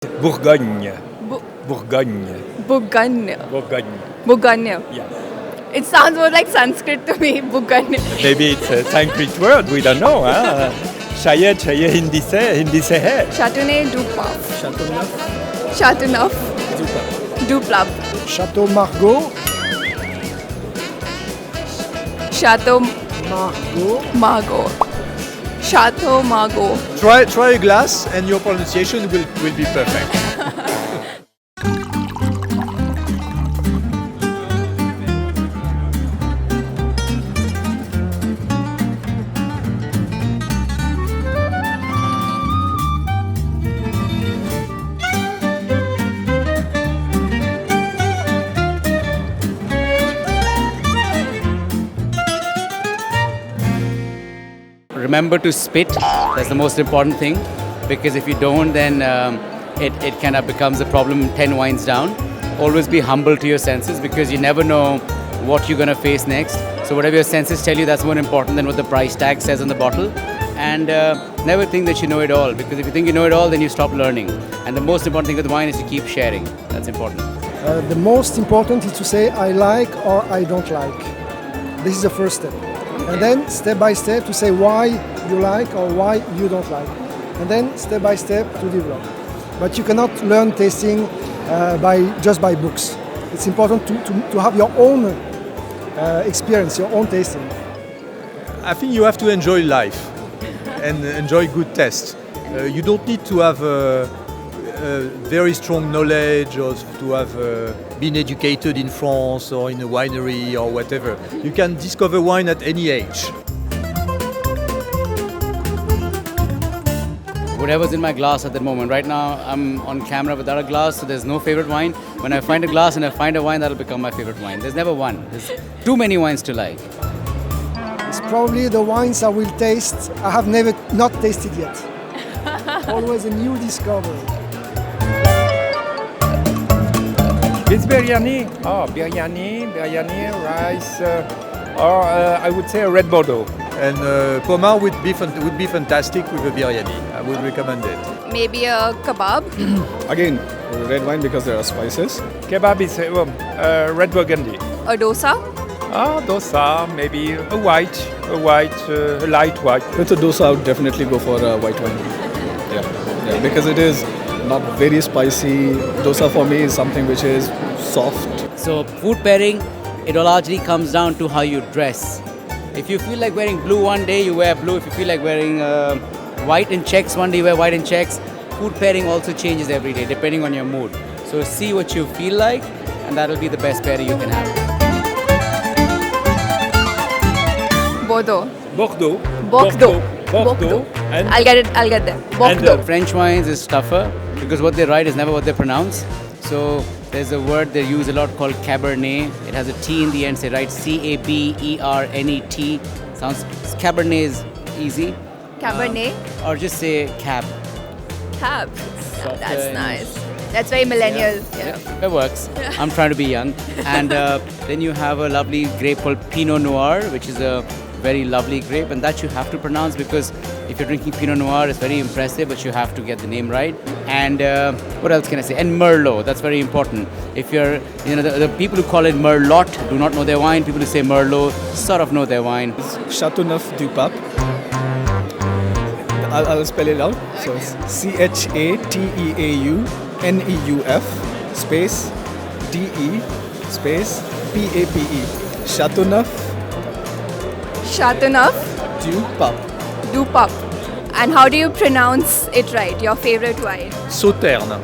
Bourgogne. Bu- Bourgogne. Bourgogne. Bourgogne. Bourgogne. Yeah. It sounds more like Sanskrit to me. Bourgogne. Maybe it's a Sanskrit word, we don't know. Huh? शायद हिंदी से है. Châteauneuf du Pape. Châteauneuf, Châteauneuf du Pape. Château Margaux, Château Margaux. Margaux. Château Margaux. Try a glass and your pronunciation will be perfect. Remember to spit. That's the most important thing, because if you don't, then it kind of becomes a problem 10 wines down. Always be humble to your senses, because you never know what you're going to face next. So whatever your senses tell you, that's more important than what the price tag says on the bottle. And never think that you know it all, because if you think you know it all, then you stop learning. And the most important thing with wine is to keep sharing. That's important. The most important is to say I like or I don't like. This is the first step. And then step by step to say why you like or why you don't like. And then step by step to develop. But you cannot learn tasting just by books. It's important to have your own experience, your own tasting. I think you have to enjoy life and enjoy good taste. You don't need to have a very strong knowledge or to have been educated in France or in a winery or whatever. You can discover wine at any age. Whatever's in my glass at the moment. Right now, I'm on camera without a glass, so there's no favorite wine. When I find a glass and I find a wine, that'll become my favorite wine. There's never one. There's too many wines to like. It's probably the wines I will taste. I have never not tasted yet. Always a new discovery. It's biryani. Biryani, rice, or I would say a red Bordeaux. And Pomar would be fantastic with a biryani. I would recommend it. Maybe a kebab. Again, red wine because there are spices. Kebab is red Burgundy. A dosa. Dosa, maybe a light white. With a dosa, I would definitely go for a white wine. Yeah, because it is not very spicy. Dosa for me is something which is soft. So food pairing, it largely comes down to how you dress. If you feel like wearing blue one day, you wear blue. If you feel like wearing white in checks one day, you wear white in checks. Food pairing also changes every day depending on your mood. So see what you feel like, and that'll be the best pairing you can have. Bordeaux. Bordeaux. And I'll get there. Bordeaux. And French wines is tougher because what they write is never what they pronounce. So there's a word they use a lot called Cabernet. It has a T in the end, so they write C-A-B-E-R-N-E-T. Cabernet is easy. Cabernet. Or just say cab. Cab. That's nice. That's very millennial. Yeah. It works. I'm trying to be young. And then you have a lovely grape called Pinot Noir, which is a very lovely grape, and that you have to pronounce, because if you're drinking Pinot Noir, it's very impressive, but you have to get the name right. And what else can I say? And Merlot, that's very important. If you're, the people who call it Merlot do not know their wine. People who say Merlot sort of know their wine. Châteauneuf du Pape. I'll spell it out. So it's CHATEAUNEUF space DE space PAPE. Châteauneuf Châteauneuf du Pape. du Pape. And how do you pronounce it right? Your favorite wine? Sauterne.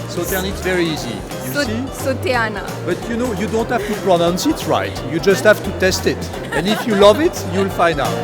Sauterne, it's very easy. You see? Sauternes. But you don't have to pronounce it right. You just have to test it. And if you love it, you'll find out.